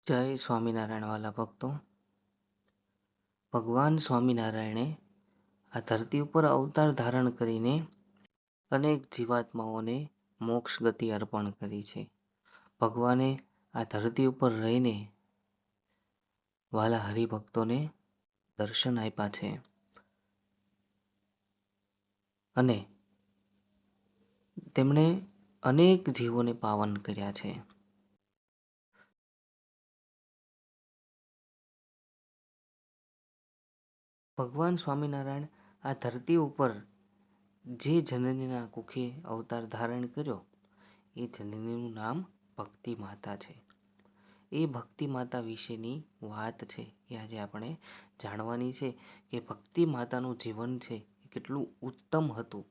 જય સ્વામિનારાયણ વાલા ભક્તો. ભગવાન સ્વામિનારાયણે આ ધરતી ઉપર અવતાર ધારણ કરીને અનેક જીવાત્માઓને મોક્ષ ગતિ અર્પણ કરી છે. ભગવાને આ ધરતી ઉપર રહીને વાલા હરિભક્તોને દર્શન આપ્યા છે અને તેમણે અનેક જીવોને પાવન કર્યા છે. ભગવાન સ્વામિનારાયણ આ ધરતી ઉપર જે જનનીના કુખે અવતાર ધારણ કર્યો એ જનનીનું નામ ભક્તિ માતા છે. એ ભક્તિ માતા વિશેની વાત છે એ આજે આપણે જાણવાની છે કે ભક્તિ માતાનું જીવન છે એ કેટલું ઉત્તમ હતું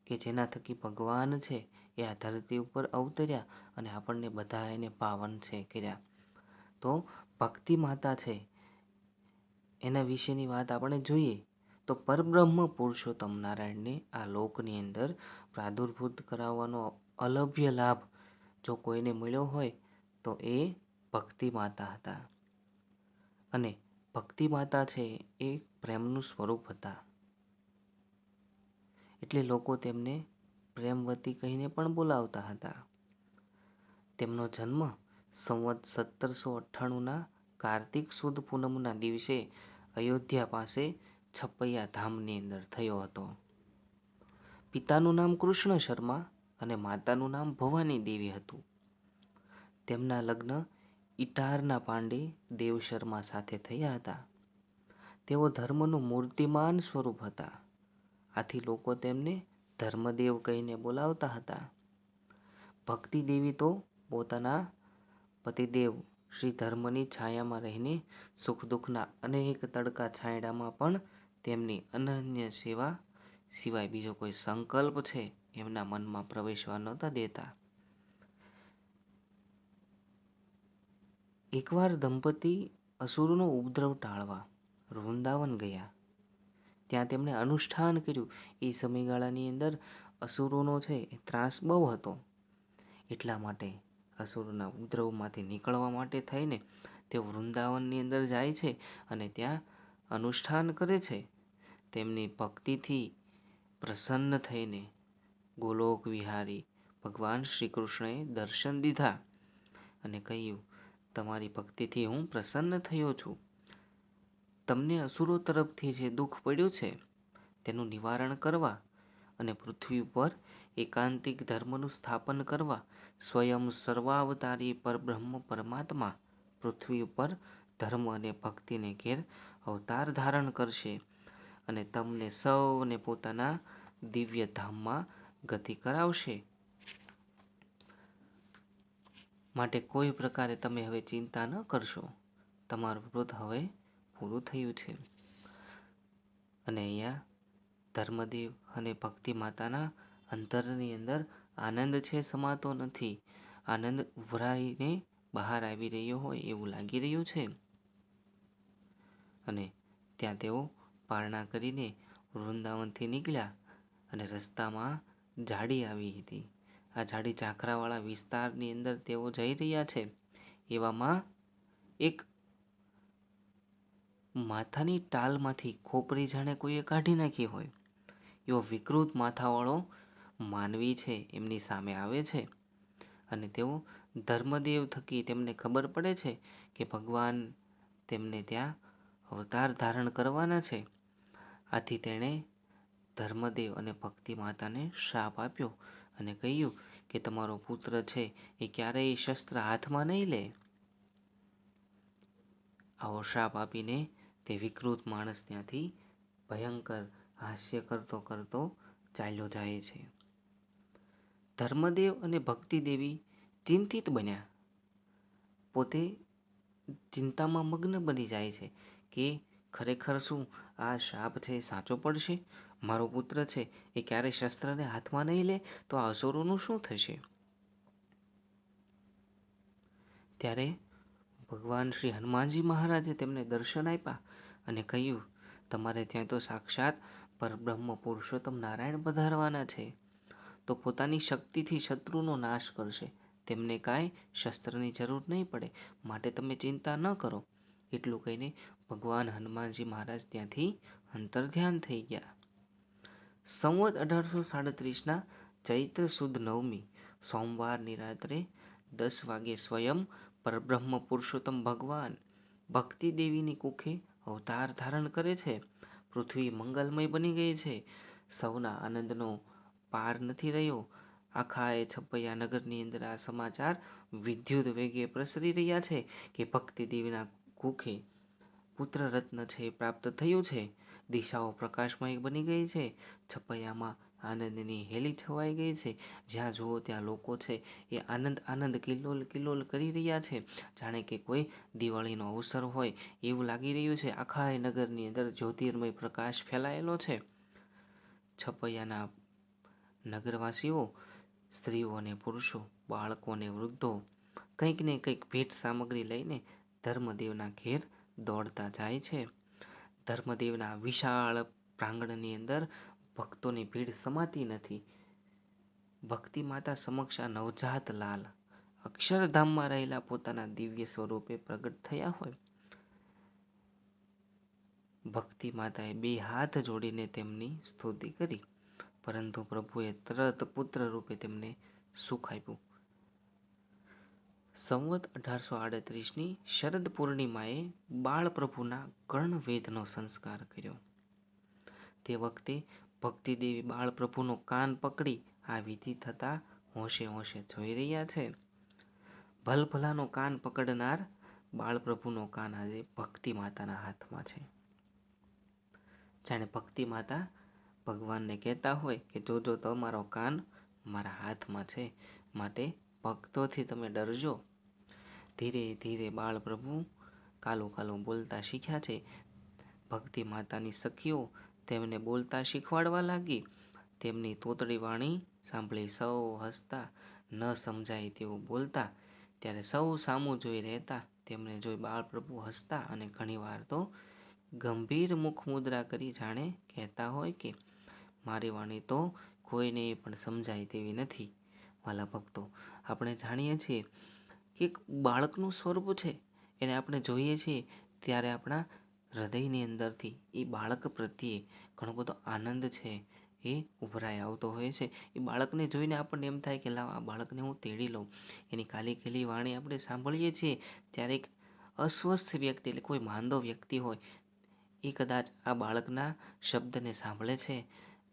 કે જેના થકી ભગવાન છે એ આ ધરતી ઉપર અવતર્યા અને આપણને બધા એને પાવન છે કર્યા. તો ભક્તિ માતા છે એના વિશેની વાત આપણે જોઈએ તો પરબ્રહ્મ પુરુષોત્તમ નારાયણને આ લોકની અંદર પ્રાદુર્ભૂત કરાવવાનો અલભ્ય લાભ જો કોઈને મળ્યો હોય તો એ ભક્તિ માતા હતા. અને ભક્તિ માતા છે એ પ્રેમનું સ્વરૂપ હતા, એટલે લોકો તેમને પ્રેમવતી કહીને પણ બોલાવતા હતા. તેમનો જન્મ સંવત 1798ના કાર્તિક સુદ પૂનમના દિવસે અયોધ્યા પાસે છપૈયા ધામની અંદર થયો હતો. પિતાનું નામ કૃષ્ણ શર્મા અને માતાનું નામ ભવાની દેવી હતું. તેમના લગ્ન ઇટારના પાંડે દેવ શર્મા સાથે થયા હતા. તેઓ ધર્મનું મૂર્તિમાન સ્વરૂપ હતા, આથી લોકો તેમને ધર્મદેવ કહીને બોલાવતા હતા. ભક્તિ દેવી તો પોતાના પતિદેવ શ્રી ધર્મની છાયામાં રહીને સુખ દુઃખના અનેક તડકા છાંયડામાં પણ તેમની અનન્ય સેવા સિવાય બીજો કોઈ સંકલ્પ છે એમના મનમાં પ્રવેશવા નહોતા દેતા. એકવાર દંપતી અસુરનો ઉપદ્રવ ટાળવા વૃંદાવન ગયા. ત્યાં તેમણે અનુષ્ઠાન કર્યું. એ સમયગાળાની અંદર અસુરોનો છે એ ત્રાસ બહુ હતો, એટલા માટે અસુરોના ઉપદ્રવમાંથી નીકળવા માટે થઈને તેઓ વૃંદાવનની અંદર જાય છે અને ત્યાં અનુષ્ઠાન કરે છે. તેમની ભક્તિથી પ્રસન્ન થઈને ગોલોક વિહારી ભગવાન શ્રી કૃષ્ણએ દર્શન દીધા અને કહ્યું, તમારી ભક્તિથી હું પ્રસન્ન થયો છું. તમને અસુરો તરફથી જે દુઃખ પડ્યું છે તેનું નિવારણ કરવા અને પૃથ્વી ઉપર એકાંતિક ધર્મનું સ્થાપન કરવા સ્વયં સર્વાવતારી પરબ્રહ્મ પરમાત્મા પૃથ્વી ઉપર ધર્મ અને ભક્તિને ઘેર અવતાર ધારણ કરશે અને તમને સૌને પોતાના દિવ્ય ધામમાં ગતિ કરાવશે. માટે કોઈ પ્રકારે તમે હવે ચિંતા ન કરશો, તમારું વ્રત હવે પૂરું થયું છે. અને અહીંયા ધર્મદેવ અને ભક્તિ માતાના અંતરની અંદર આનંદ છે સમાતો નથી. આનંદ ઉભરાઈને બહાર આવી રહ્યો હોય એવું લાગી રહ્યું છે. અને ત્યાં તેઓ પારણા કરીને વૃંદાવનથી નીકળ્યા અને રસ્તામાં ઝાડી આવી હતી. આ ઝાડી ઝાંખરાવાળા વિસ્તારની અંદર તેઓ જઈ રહ્યા છે. એવામાં એક માથાની ટાલમાંથી ખોપરી જાણે કોઈએ કાઢી નાખી હોય એવો વિકૃત માથાવાળો માનવી છે એમની સામે આવે છે. અને તેઓ ધર્મદેવ થકી તેમને ખબર પડે છે કે ભગવાન તેમને ત્યાં અવતાર ધારણ કરવાના છે. આથી તેણે ધર્મદેવ અને ભક્તિ માતાને શ્રાપ આપ્યો અને કહ્યું કે તમારો પુત્ર છે એ ક્યારેય શસ્ત્ર હાથમાં નહીં લે. આવો શ્રાપ આપીને તે વિકૃત માણસ ત્યાંથી ભયંકર હાસ્ય કરતો કરતો ચાલ્યો જાય છે. ધર્મદેવ અને ભક્તિ દેવી ચિંતિત બન્યા. પોતે ચિંતામાં મગ્ન બની જાય છે કે ખરેખર શું આ શાપ છે સાચો પડશે? મારો પુત્ર છે એ ક્યારેય શસ્ત્રને હાથમાં નહીં લે તો આ અસુરોનું શું થશે? ત્યારે ભગવાન શ્રી હનુમાનજી મહારાજે તેમને દર્શન આપ્યા અને કહ્યું, તમારે ત્યાં તો સાક્ષાત પરબ્રહ્મ પુરુષોત્તમ નારાયણ પધારવાના છે, તો પોતાની શક્તિથી શત્રુનો નાશ કરશે. તેમને કાંઈ શસ્ત્રની જરૂર નહીં પડે, માટે તમે ચિંતા ન કરો. એટલું કહીને ભગવાન હનુમાનજી મહારાજ ત્યાંથી અંતર્ધ્યાન થઈ ગયા. સંવત 1837ના ચૈત્ર સુદ નવમી સોમવારની રાત્રે 10 વાગે સ્વયં પરબ્રહ્મ પુરુષોત્તમ ભગવાન ભક્તિ દેવીની કુખે અવતાર ધારણ કરે છે. પૃથ્વી મંગલમય બની ગઈ છે. સૌના આનંદનો પાર નથી રહ્યો. આખા એ છપૈયા નગરની અંદર આ સમાચાર વિદ્યુત વેગે પ્રસરી રહ્યા છે કે ભક્તિ દેવીના કુખે પુત્ર રત્ન છે પ્રાપ્ત થયું છે. દિશાઓ પ્રકાશમય બની ગઈ છે. છપૈયામાં આનંદની હેલી છવાઈ ગઈ છે. જ્યાં જુઓ ત્યાં લોકો છે એ આનંદ આનંદ કિલ્લોલ કિલ્લોલ કરી રહ્યા છે. જાણે કે કોઈ દિવાળીનો અવસર હોય એવું લાગી રહ્યું છે. આખા એ નગરની અંદર જ્યોતિર્મય પ્રકાશ ફેલાયેલો છે. છપૈયાના નગરવાસીઓ, સ્ત્રીઓ અને પુરુષો, બાળકો અને વૃદ્ધો કંઈક ને કંઈક ભેટ સામગ્રી લઈને ધર્મદેવના ઘેર દોડતા જાય છે. ધર્મદેવના વિશાળ પ્રાંગણની અંદર ભક્તોની ભીડ સમાતી નથી. ભક્તિ માતા સમક્ષ આ નવજાત લાલ અક્ષરધામમાં રહેલા પોતાના દિવ્ય સ્વરૂપે પ્રગટ થયા હોય. ભક્તિ માતાએ 2 હાથ જોડીને તેમની સ્તુતિ કરી, પરંતુ પ્રભુએ તરત પુત્ર રૂપે તેમને સુખ આપ્યું. સંવત 1838ની શરદ પૂર્ણિમાએ બાળપ્રભુના કર્ણવેધનો સંસ્કાર કર્યો. તે વખતે ભક્તિદેવી બાળપ્રભુનો કાન પકડી આ વિધિ થતા હોશે હોશે જોઈ રહ્યા છે. ભલભલાનો કાન પકડનાર બાળપ્રભુનો કાન આજે ભક્તિ માતાના હાથમાં છે. જાણે ભક્તિ માતા ભગવાનને કહેતા હોય કે જોજો તમારો કાન મારા હાથમાં છે, માટે ભક્તોથી તમે ડરજો. ધીરે ધીરે બાળપ્રભુ કાલું કાલું બોલતા શીખ્યા છે. ભક્તિ માતાની સખીઓ તેમને બોલતા શીખવાડવા લાગી. તેમની તોતડી વાણી સાંભળી સૌ હસતા, ન સમજાય તેવું બોલતા. ત્યારે સૌ સામું જોઈ રહેતા. તેમને જોઈ બાળપ્રભુ હસતા અને ઘણીવાર તો ગંભીર મુખમુદ્રા કરી જાણે કહેતા હોય કે મારી વાણી તો કોઈને પણ સમજાય તેવી નથી. વાલા ભક્તો, આપણે જાણીએ છીએ કે એક બાળકનું સ્વરૂપ છે, એને આપણે જોઈએ છીએ ત્યારે આપણા હૃદયની અંદરથી એ બાળક પ્રત્યે ઘણો બધો આનંદ છે એ ઉભરાઈ આવતો હોય છે. એ બાળકને જોઈને આપણને એમ થાય કે લાવ આ બાળકને હું તેડી લઉં. એની કાલી ખેલી વાણી આપણે સાંભળીએ છીએ ત્યારે એક અસ્વસ્થ વ્યક્તિ, એટલે કોઈ માંદો વ્યક્તિ હોય, એ કદાચ આ બાળકના શબ્દને સાંભળે છે,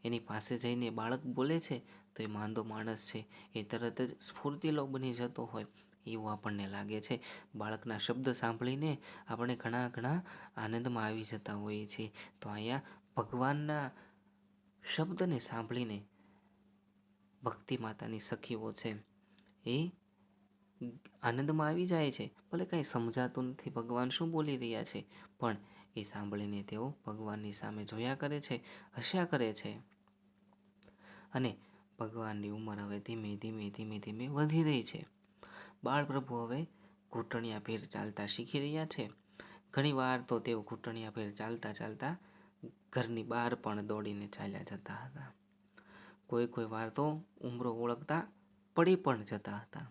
એની પાસે જઈને બાળક બોલે છે તો એ માંદો માણસ છે એ તરત જ સ્ફૂર્તિલો બની જતો હોય એવું આપણને લાગે છે. બાળકના શબ્દ સાંભળીને આપણે ઘણા આનંદમાં આવી જતા હોઈએ છીએ. તો અહીંયા ભગવાનના શબ્દને સાંભળીને ભક્તિ માતાની સખીઓ છે એ આનંદમાં આવી જાય છે. ભલે કંઈ સમજાતું નથી ભગવાન શું બોલી રહ્યા છે, પણ એ સાંભળીને તેઓ ભગવાનની સામે જોયા કરે છે, હસ્યા કરે છે. અને ભગવાનની ઉંમર હવે ધીમે ધીમે વધી રહી છે. બાળપ્રભુ હવે ઘૂંટણિયા ભેર ચાલતા શીખી રહ્યા છે. ઘણીવાર તો તેઓ ઘૂંટણિયા ભેર ચાલતા ચાલતા ઘરની બહાર પણ દોડીને ચાલ્યા જતા હતા. કોઈ વાર તો ઉંમરો ઓળખતા પડી પણ જતા હતા.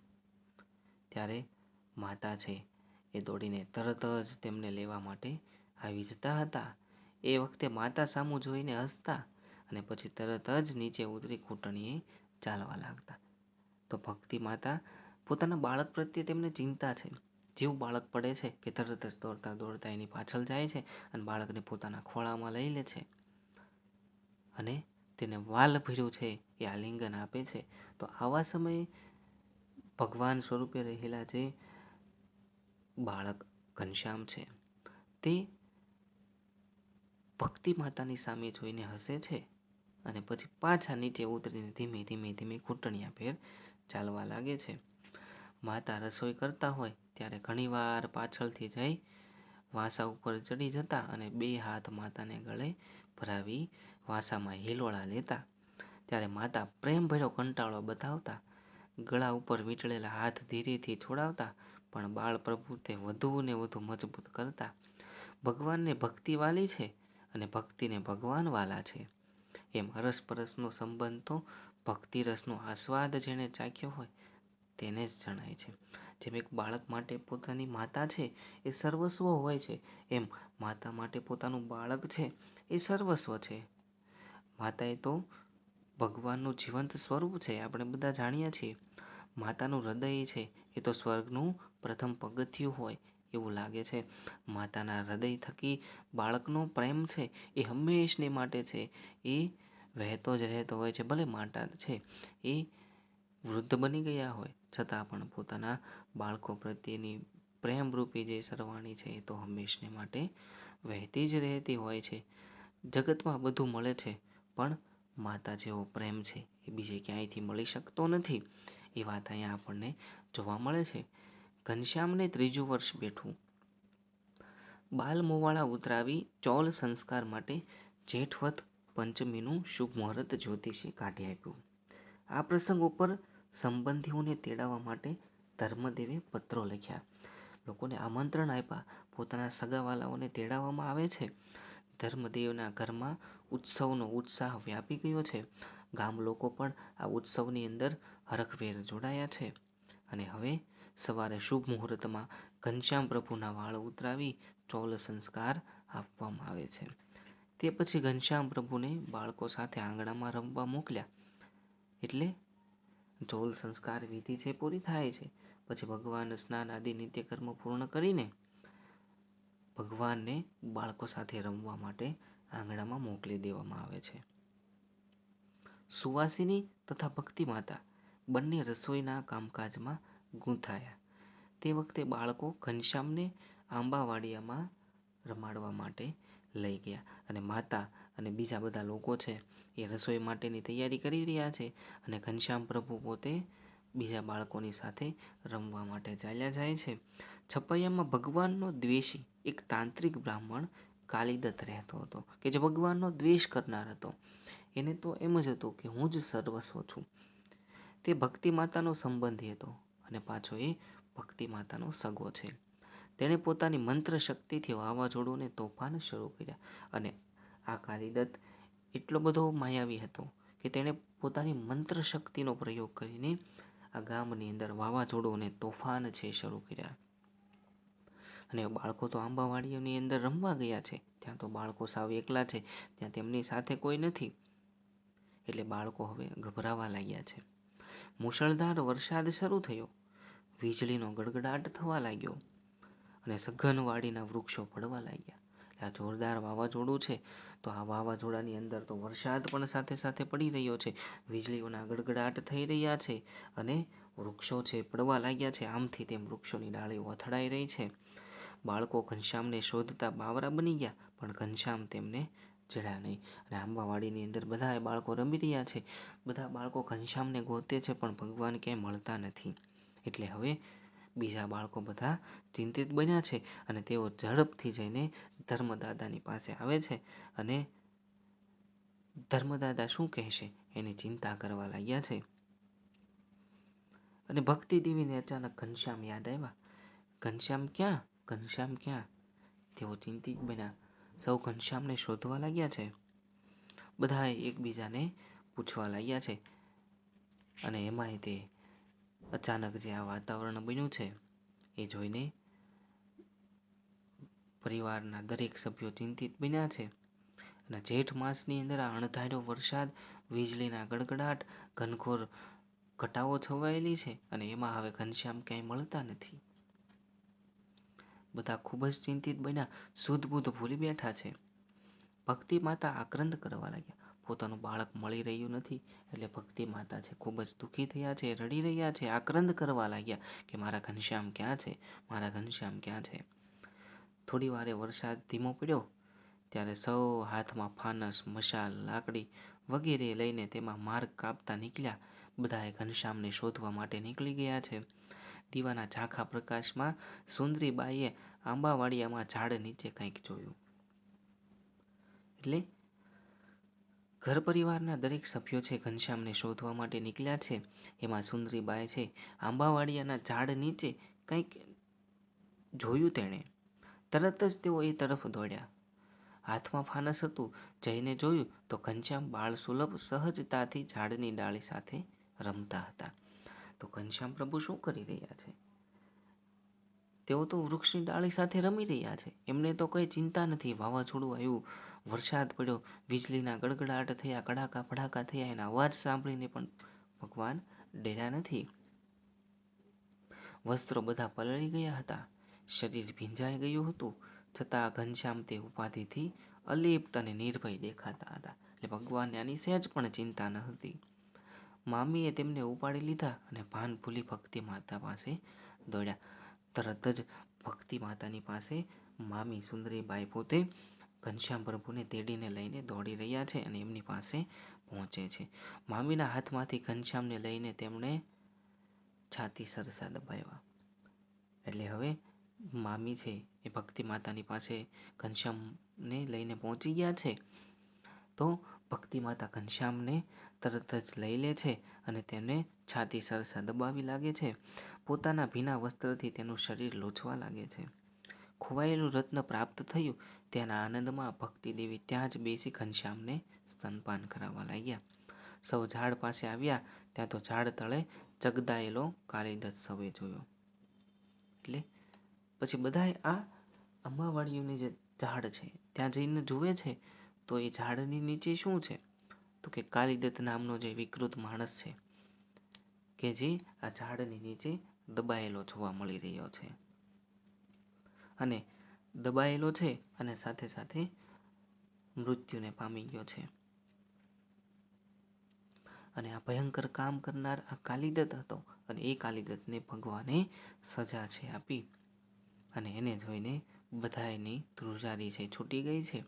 ત્યારે માતા છે એ દોડીને તરત જ તેમને લેવા માટે આવી જતા હતા. એ વખતે માતા સામું જોઈને હસતા અને પછી તરત જ નીચે ઉતરી ઘૂંટણીએ ચાલવા લાગતા. તો ભક્તિ માતા પોતાના બાળક પ્રત્યે તેમને ચિંતા છે. જેવું બાળક પડે છે કે તરત જ દોડતા દોડતા એની પાછળ જાય છે અને બાળકને પોતાના ખોળામાં લઈ લે છે અને તેને વાલ ભર્યું છે એ આલિંગન આપે છે. તો આવા સમયે ભગવાન સ્વરૂપે રહેલા જે બાળક ઘનશ્યામ છે તે ભક્તિ માતાની સામે જોઈને હસે છે અને પછી પાછા નીચે ઉતરીને ધીમે ઘૂંટણિયા ભેર ચાલવા લાગે છે. માતા રસોઈ કરતા હોય ત્યારે ઘણીવાર પાછળથી જઈ વાંસા ઉપર ચડી જતા અને 2 હાથ માતાને ગળે ભરાવી વાંસામાં હિલોળા લેતા. ત્યારે માતા પ્રેમભર્યો કંટાળો બતાવતા, ગળા ઉપર વીંટળેલા હાથ ધીરેથી છોડાવતા, પણ બાળપ્રભુ તે વધુ ને વધુ મજબૂત કરતા. ભગવાનને ભક્તિ વાલી છે અને ભક્તિને ભગવાન વાલા છે. એમ અરસપરસનો સંબંધ તો ભક્તિ રસનો આસ્વાદ જેણે ચાખ્યો હોય તેને જ જણાય છે. જેમ એક બાળક માટે પોતાની માતા છે એ સર્વસ્વ હોય છે, એમ માતા માટે પોતાનું બાળક છે એ સર્વસ્વ છે. માતા એ તો ભગવાનનું જીવંત સ્વરૂપ છે, આપણે બધા જાણીએ છીએ. માતાનું હૃદય છે એ તો સ્વર્ગનું પ્રથમ પગથિયું હોય એવું લાગે છે. માતાના હૃદય થકી બાળકનો પ્રેમ છે એ હંમેશને માટે છે એ વહેતો જ રહેતો હોય છે. ભલે માતા છે એ વૃદ્ધ બની ગયા હોય છતાં પણ પોતાના બાળકો પ્રત્યેની પ્રેમરૂપી જે સરવાણી છે એ તો હંમેશને માટે વહેતી જ રહેતી હોય છે. જગતમાં બધું મળે છે પણ માતા જેવો પ્રેમ છે એ બીજે ક્યાંયથી મળી શકતો નથી. એ વાત અહીંયા આપણને જોવા મળે છે. ઘનશ્યામને 3જું વર્ષ બેઠું. બાલ મોવાળા ઉતરાવી ચોલ સંસ્કાર માટે જેઠવત પંચમીનું શુભ મુહૂર્ત જ્યોતિષે કાઢી આપ્યું. આ પ્રસંગ ઉપર સંબંધીઓને તેડાવવા માટે ધર્મદેવે પત્રો લખ્યા. લોકોને આમંત્રણ આપ્યા. પોતાના સગાવાલાઓને તેડાવવામાં આવે છે. ધર્મદેવના ઘરમાં ઉત્સવનો ઉત્સાહ વ્યાપી ગયો છે. ગામ લોકો પણ આ ઉત્સવની અંદર હરખભેર જોડાયા છે. અને હવે સવારે શુભ મુહૂર્તમાં ઘનશ્યામ પ્રભુના વાળ ઉતરાવી ચોલ સંસ્કાર આપવામાં આવે છે. તે પછી ઘનશ્યામ પ્રભુને બાળકો સાથે આંગણામાં રમવા મોકલ્યા. એટલે ચોલ સંસ્કાર વિધિ છે પૂરી થાય છે. પછી ભગવાન સ્નાન આદિ નિત્યકર્મ પૂર્ણ કરીને ભગવાનને બાળકો સાથે રમવા માટે આંગણામાં મોકલી દેવામાં આવે છે. સુવાસિની તથા ભક્તિ માતા બંને રસોઈના કામકાજમાં ગૂંથાયા. તે વખતે બાળકો ઘનશ્યામને આંબાવાડિયામાં રમાડવા માટે લઈ ગયા અને માતા અને બીજા બધા લોકો છે એ રસોઈ માટેની તૈયારી કરી રહ્યા છે અને ઘનશ્યામ પ્રભુ પોતે બીજા બાળકોની સાથે રમવા માટે ચાલ્યા જાય છે. છપૈયામાં ભગવાનનો દ્વેષી એક તાંત્રિક બ્રાહ્મણ કાલિદત્ત રહેતો હતો કે જે ભગવાનનો દ્વેષ કરનાર હતો. એને તો એમ જ હતું કે હું જ સર્વસ્વ છું. તે ભક્તિ માતાનો સંબંધી હતો અને પાછો એ ભક્તિ માતાનો સગો છે. તેણે પોતાની મંત્ર શક્તિથી વાવાઝોડુંને તોફાન શરૂ કર્યા અને આ કાલિદત્ત એટલો બધો માયાવી હતો કે તેણે પોતાની મંત્ર શક્તિનો પ્રયોગ કરીને આ ગામની અંદર વાવાઝોડું અને તોફાન છે શરૂ કર્યા. અને બાળકો તો આંબાવાડીઓની અંદર રમવા ગયા છે. ત્યાં તો બાળકો સાવ એકલા છે. ત્યાં તેમની સાથે કોઈ નથી. એટલે બાળકો હવે ગભરાવા લાગ્યા છે. મુશળધાર વરસાદ શરૂ થયો. વીજળીનો ગડગડાટ થવા લાગ્યો અને સઘન વાડીના વૃક્ષો પડવા લાગ્યા. આ જોરદાર વાવાઝોડું છે. તો આ વાવાઝોડાની અંદર તો વરસાદ પણ સાથે સાથે પડી રહ્યો છે. વીજળીઓના ગડગડાટ થઈ રહ્યા છે અને વૃક્ષો છે પડવા લાગ્યા છે. આમથી તેમ વૃક્ષોની ડાળીઓ અથડાઈ રહી છે. બાળકો ઘનશ્યામને શોધતા બાવરા બની ગયા પણ ઘનશ્યામ તેમને જડ્યા નહીં. અને આંબાવાડીની અંદર બધા બાળકો રમી રહ્યા છે. બધા બાળકો ઘનશ્યામને ગોતે છે પણ ભગવાન ક્યાંય મળતા નથી. એટલે હવે બીજા બાળકો બધા ચિંતિત બન્યા છે અને તેઓ ઝડપથી જઈને ધર્મદાદાની પાસે આવે છે અને ધર્મદાદા શું કહેશે એની ચિંતા કરવા લાગ્યા છે. અને ભક્તિ દેવીને અચાનક ઘનશ્યામ યાદ આવ્યા. ઘનશ્યામ ક્યાં? ઘનશ્યામ ક્યાં? તેઓ ચિંતિત બન્યા. સૌ ઘનશ્યામને શોધવા લાગ્યા છે. બધા એકબીજાને પૂછવા લાગ્યા છે અને એમાંય તે અચાનક જે આ વાતાવરણ બન્યું છે એ જોઈને પરિવારના દરેક સભ્યો ચિંતિત બન્યા છે. અને જેઠ માસની અંદર આ અણધાર્યો વરસાદ, વીજળીના ગડગડાટ, ઘનઘોર ઘટાઓ છવાયેલી છે અને એમાં હવે ઘનશ્યામ ક્યાંય મળતા નથી. બધા ખૂબ જ ચિંતિત બન્યા. શુદ્ધ બુદ્ધ ભૂલી બેઠા છે. ભક્તિ માતા આક્રંદ કરવા લાગ્યા. પોતાનું બાળક મળી રહ્યું નથી એટલે ભક્તિ માતા છે ખૂબ જ દુઃખી થયા છે, રડી રહ્યા છે, આક્રંદ કરવા લાગ્યા કે મારા ઘનશ્યામ ક્યાં છે? મારા ઘનશ્યામ ક્યાં છે? થોડી વારે વરસાદ ધીમો પડ્યો ત્યારે સૌ હાથમાં ફાનસ, મશાલ, લાકડી વગેરે લઈને તેમાં માર્ગ કાપતા નીકળ્યા. બધાએ ઘનશ્યામને શોધવા માટે નીકળી ગયા છે. દીવાના ઝાંખા પ્રકાશમાં સુંદરીબાઈએ આંબાવાડિયામાં ઝાડ નીચે કંઈક જોયું. એટલે ઘર પરિવારના દરેક સભ્યો છે ઘનશ્યામને શોધવા માટે નીકળ્યા છે. એમાં સુંદરીબાઈ છે આંબાવાડિયાના ઝાડ નીચે કંઈક જોયું. તેણે તરત જ તેઓ એ તરફ દોડ્યા. હાથમાં ફાનસ હતું. જઈને જોયું તો ઘનશ્યામ બાળ સુલભ સહજતાથી ઝાડની ડાળી સાથે રમતા હતા. તો ઘનશ્યામ પ્રભુ શું કરી રહ્યા છે? તેઓ તો વૃક્ષની ડાળી સાથે રમી રહ્યા છે. એમને તો કંઈ ચિંતા નથી. વાવાઝોડું આવ્યું, વરસાદ પડ્યો, વીજળીના ગડગડાટ થયા, કડાકા ભડાકા થયા, એના અવાજ સાંભળીને પણ ભગવાન ડર્યા નથી. વસ્ત્રો બધા પલળી ગયા હતા, શરીર ભીંજાઈ ગયું હતું, છતાં ઘનશ્યામ તે ઉપાધિથી અલિપ્ત અને નિર્ભય દેખાતા હતા. એટલે ભગવાનને આની સહેજ પણ ચિંતા ન હતી. મામીએ તેમને ઉપાડી લીધા અને ભાન ભૂલી ભક્તિ માતા પાસે દોડ્યા. તરત જ ભક્તિ માતાની પાસે મામી સુંદરીબાઈ પોતે ઘનશ્યામ પ્રભુને તેડીને લઈને દોડી રહ્યા છે અને એમની પાસે પહોંચે છે. મામીના હાથમાંથી ઘનશ્યામને લઈને તેમણે છાતી સરસા દબાવ્યા. એટલે હવે મામી છે એ ભક્તિ માતાની પાસે ઘનશ્યામને લઈને પહોંચી ગયા છે. તો ભક્તિ માતા ઘનશ્યામને તરત જ લઈ લે છે અને તેને છાતી સરસા દબાવી લાગે છે. પોતાના ભીના વસ્ત્રથી તેનું શરીર લૂછવા લાગે છે. ખોવાયેલું રત્ન પ્રાપ્ત થયું તેના આનંદમાં ભક્તિ દેવી ત્યાં જ બેસી ઘનશ્યામને સ્તનપાન કરાવવા લાગ્યા. સૌ ઝાડ પાસે આવ્યા ત્યાં તો ઝાડ તળે ચગદાયેલો કાલિદાસ સૌએ જોયો. એટલે પછી બધાએ આ અંબાવાડીઓની જે ઝાડ છે ત્યાં જઈને જુએ છે તો એ ઝાડની નીચે શું છે? તો કે કાલિદત્ત નામનો જે વિકૃત માણસ છે કે જે આ ઝાડની નીચે દબાયેલો જોવા મળી રહ્યો છે. અને દબાયેલો છે અને સાથે સાથે મૃત્યુને પામી ગયો છે. અને આ ભયંકર કામ કરનાર આ કાલિદત્ત હતો અને એ કાલિદત્તને ભગવાને સજા છે આપી અને એને જોઈને બધાની ધ્રુજારી છે છૂટી ગઈ છે.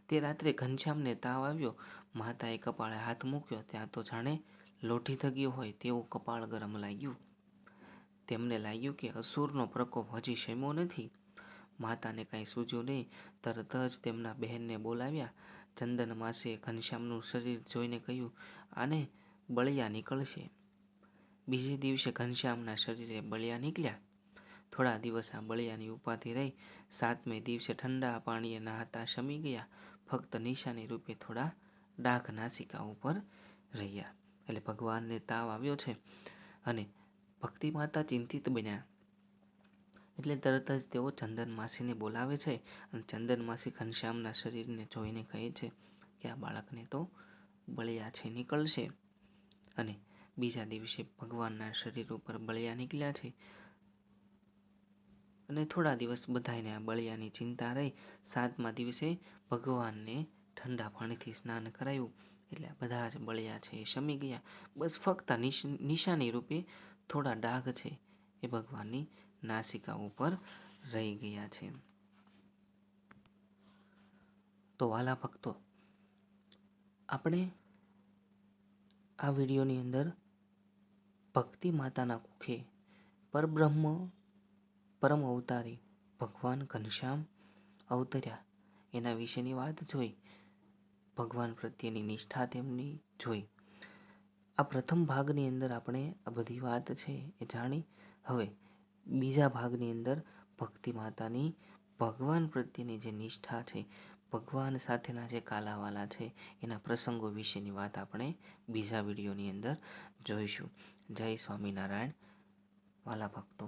તે રાત્રે ઘનશ્યામને તાવ આવ્યો. માતાએ કપાળે હાથ મૂક્યો ત્યાં તો જાણે લોઢી ધગ્યો હોય તેવું કપાળ ગરમ લાગ્યું. તેમને લાગ્યું કે અસુરનો પ્રકોપ હજી શમ્યો નથી. માતાને કાંઈ સૂઝ્યું નહીં. તરત જ તેમના બહેનને બોલાવ્યા. ચંદન માસીએ ઘનશ્યામનું શરીર જોઈને કહ્યું, આને બળિયા નીકળશે. બીજે દિવસે ઘનશ્યામના શરીરે બળિયા નીકળ્યા. થોડા દિવસ આ બળિયાની ઉપાધિ રહી. 7મે દિવસે ઠંડા પાણીએ નહાતા શમી ગયા. ફક્ત નિશાની રૂપે થોડા ડાઘ નાસિકા ઉપર રહ્યા. એટલે ભગવાનને તાવ આવ્યો છે અને ભક્તિ માતા ચિંતિત બન્યા. એટલે તરત જ તેઓ ચંદન માસીને બોલાવે છે અને ચંદન માસી ઘનશ્યામના શરીરને જોઈને કહે છે કે આ બાળકને તો બળિયા છે નીકળશે. અને બીજા દિવસે ભગવાનના શરીર ઉપર બળિયા નીકળ્યા છે. અને થોડા દિવસ બધાને આ બળિયાની ચિંતા રહી. 7મા દિવસે ભગવાનને ઠંડા પાણીથી સ્નાન કરાયું. એટલે બધા જ બળિયા છે એ શમી ગયા. બસ ફક્ત નિશાની રૂપે થોડા ડાઘ છે એ ભગવાનની નાસિકા ઉપર રહી ગયા છે. તો વાલા ભક્તો, આપણે આ વિડીયોની અંદર ભક્તિ માતાના કુખે પરબ્રહ્મ પરમ અવતારી ભગવાન ઘનશ્યામ અવતર્યા એના વિશેની વાત જોઈ. ભગવાન પ્રત્યેની નિષ્ઠા તેમની જોઈ. આ પ્રથમ ભાગની અંદર આપણે આ બધી વાત છે એ જાણી. હવે બીજા ભાગની અંદર ભક્તિ માતાની ભગવાન પ્રત્યેની જે નિષ્ઠા છે, ભગવાન સાથેના જે કાલાવાલા છે એના પ્રસંગો વિશેની વાત આપણે બીજા વિડીયોની અંદર જોઈશું. જય સ્વામિનારાયણ વાલા ભક્તો.